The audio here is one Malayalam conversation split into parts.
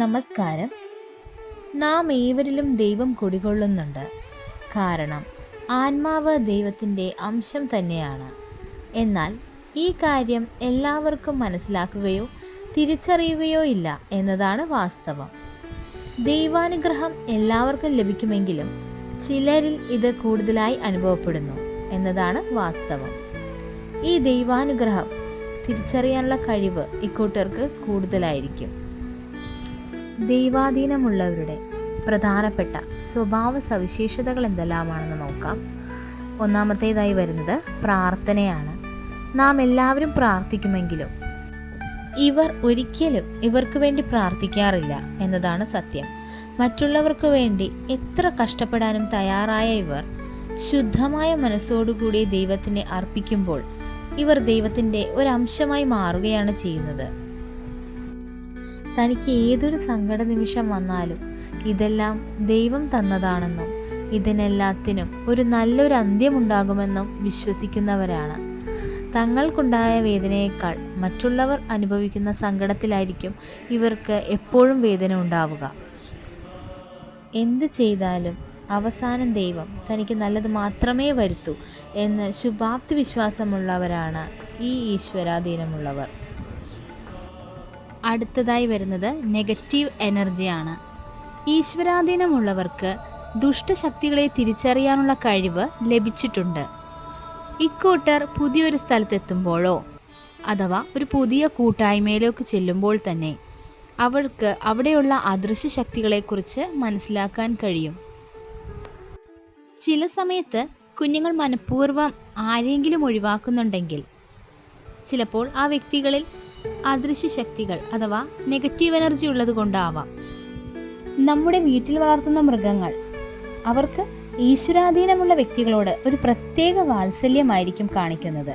നമസ്കാരം. നാം ഏവരിലും ദൈവം കുടികൊള്ളുന്നുണ്ട്. കാരണം ആത്മാവ് ദൈവത്തിൻ്റെ അംശം തന്നെയാണ്. എന്നാൽ ഈ കാര്യം എല്ലാവർക്കും മനസ്സിലാക്കുകയോ തിരിച്ചറിയുകയോ ഇല്ല എന്നതാണ് വാസ്തവം. ദൈവാനുഗ്രഹം എല്ലാവർക്കും ലഭിക്കുമെങ്കിലും ചിലരിൽ ഇത് കൂടുതലായി അനുഭവപ്പെടുന്നു എന്നതാണ് വാസ്തവം. ഈ ദൈവാനുഗ്രഹം തിരിച്ചറിയാനുള്ള കഴിവ് ഇക്കൂട്ടർക്ക് കൂടുതലായിരിക്കും. ദൈവാധീനമുള്ളവരുടെ പ്രധാനപ്പെട്ട സ്വഭാവ സവിശേഷതകൾ എന്തെല്ലാമാണെന്ന് നോക്കാം. ഒന്നാമത്തേതായി വരുന്നത് പ്രാർത്ഥനയാണ്. നാം എല്ലാവരും പ്രാർത്ഥിക്കുമെങ്കിലും ഇവർ ഒരിക്കലും ഇവർക്ക് വേണ്ടി പ്രാർത്ഥിക്കാറില്ല എന്നതാണ് സത്യം. മറ്റുള്ളവർക്ക് വേണ്ടി എത്ര കഷ്ടപ്പെടാനും തയ്യാറായ ഇവർ ശുദ്ധമായ മനസ്സോടുകൂടി ദൈവത്തിനെ അർപ്പിക്കുമ്പോൾ ഇവർ ദൈവത്തിൻ്റെ ഒരംശമായി മാറുകയാണ് ചെയ്യുന്നത്. തനിക്ക് ഏതൊരു സങ്കട നിമിഷം വന്നാലും ഇതെല്ലാം ദൈവം തന്നതാണെന്നും ഇതിനെല്ലാത്തിനും ഒരു നല്ലൊരു അന്ത്യമുണ്ടാകുമെന്നും വിശ്വസിക്കുന്നവരാണ്. തങ്ങൾക്കുണ്ടായ വേദനയേക്കാൾ മറ്റുള്ളവർ അനുഭവിക്കുന്ന സങ്കടത്തിലായിരിക്കും ഇവർക്ക് എപ്പോഴും വേദന ഉണ്ടാവുക. എന്ത് ചെയ്താലും അവസാനം ദൈവം തനിക്ക് നല്ലത് മാത്രമേ വരുത്തൂ എന്ന് ശുഭാപ്തി വിശ്വാസമുള്ളവരാണ് ഈ ഈശ്വരാധീനമുള്ളവർ. അടുത്തതായി വരുന്നത് നെഗറ്റീവ് എനർജിയാണ്. ഈശ്വരാധീനമുള്ളവർക്ക് ദുഷ്ടശക്തികളെ തിരിച്ചറിയാനുള്ള കഴിവ് ലഭിച്ചിട്ടുണ്ട്. ഇക്കൂട്ടർ പുതിയൊരു സ്ഥലത്തെത്തുമ്പോഴോ അഥവാ ഒരു പുതിയ കൂട്ടായ്മയിലേക്ക് ചെല്ലുമ്പോൾ തന്നെ അവർക്ക് അവിടെയുള്ള അദൃശ്യ ശക്തികളെക്കുറിച്ച് മനസ്സിലാക്കാൻ കഴിയും. ചില സമയത്ത് കുഞ്ഞുങ്ങൾ മനഃപൂർവ്വം ആരെങ്കിലും ഒഴിവാക്കുന്നുണ്ടെങ്കിൽ ചിലപ്പോൾ ആ വ്യക്തികളിൽ അദൃശ്യ ശക്തികൾ അഥവാ നെഗറ്റീവ് എനർജി ഉള്ളത് കൊണ്ടാവാം. നമ്മുടെ വീട്ടിൽ വളർത്തുന്ന മൃഗങ്ങൾ അവർക്ക് ഈശ്വരാധീനമുള്ള വ്യക്തികളോട് ഒരു പ്രത്യേക വാത്സല്യമായിരിക്കും കാണിക്കുന്നത്.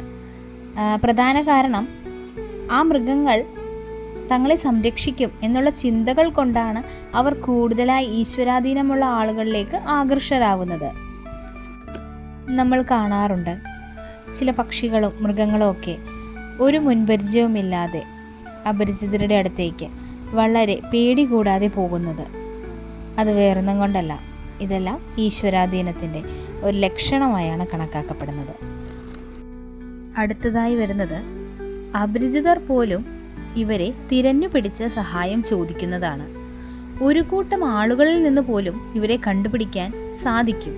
പ്രധാന കാരണം ആ മൃഗങ്ങൾ തങ്ങളെ സംരക്ഷിക്കും എന്നുള്ള ചിന്തകൾ കൊണ്ടാണ് അവർ കൂടുതലായി ഈശ്വരാധീനമുള്ള ആളുകളിലേക്ക് ആകർഷരാകുന്നത്. നമ്മൾ കാണാറുണ്ട് ചില പക്ഷികളും മൃഗങ്ങളും ഒക്കെ ഒരു മുൻപരിചയവുമില്ലാതെ അപരിചിതരുടെ അടുത്തേക്ക് വളരെ പേടി കൂടാതെ പോകുന്നത്. അത് വേറൊന്നും കൊണ്ടല്ല, ഇതെല്ലാം ഈശ്വരാധീനത്തിൻ്റെ ഒരു ലക്ഷണമായാണ് കണക്കാക്കപ്പെടുന്നത്. അടുത്തതായി വരുന്നത് അപരിചിതർ പോലും ഇവരെ തിരഞ്ഞു പിടിച്ച് സഹായം ചോദിക്കുന്നതാണ്. ഒരു കൂട്ടം ആളുകളിൽ നിന്ന് പോലും ഇവരെ കണ്ടുപിടിക്കാൻ സാധിക്കും.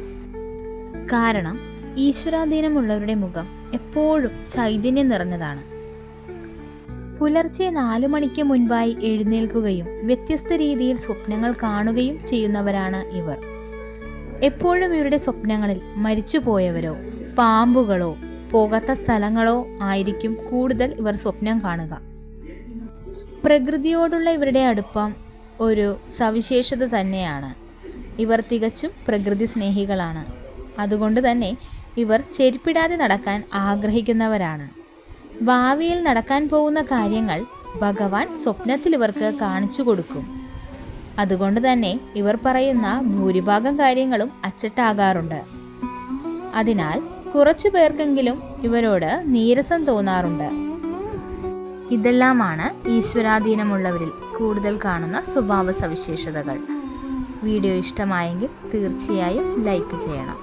കാരണം ഈശ്വരാധീനമുള്ളവരുടെ മുഖം എപ്പോഴും ചൈതന്യം നിറഞ്ഞതാണ്. പുലർച്ചെ 4 മണിക്ക് മുൻപായി എഴുന്നേൽക്കുകയും വ്യത്യസ്ത രീതിയിൽ സ്വപ്നങ്ങൾ കാണുകയും ചെയ്യുന്നവരാണ് ഇവർ. എപ്പോഴും ഇവരുടെ സ്വപ്നങ്ങളിൽ മരിച്ചുപോയവരോ പാമ്പുകളോ പോകാത്ത സ്ഥലങ്ങളോ ആയിരിക്കും കൂടുതൽ ഇവർ സ്വപ്നം കാണുക. പ്രകൃതിയോടുള്ള ഇവരുടെ അടുപ്പം ഒരു സവിശേഷത തന്നെയാണ്. ഇവർ തികച്ചും പ്രകൃതി സ്നേഹികളാണ്. അതുകൊണ്ട് തന്നെ ഇവർ ചെരുപ്പിടാതെ നടക്കാൻ ആഗ്രഹിക്കുന്നവരാണ്. ഭാവിയിൽ നടക്കാൻ പോകുന്ന കാര്യങ്ങൾ ഭഗവാൻ സ്വപ്നത്തിൽ ഇവർക്ക് കാണിച്ചു കൊടുക്കും. അതുകൊണ്ട് തന്നെ ഇവർ പറയുന്ന ഭൂരിഭാഗം കാര്യങ്ങളും അച്ചട്ടാകാറുണ്ട്. അതിനാൽ കുറച്ചു പേർക്കെങ്കിലും ഇവരോട് നീരസം തോന്നാറുണ്ട്. ഇതെല്ലാമാണ് ഈശ്വരാധീനമുള്ളവരിൽ കൂടുതൽ കാണുന്ന സ്വഭാവ സവിശേഷതകൾ. വീഡിയോ ഇഷ്ടമായെങ്കിൽ തീർച്ചയായും ലൈക്ക് ചെയ്യണം.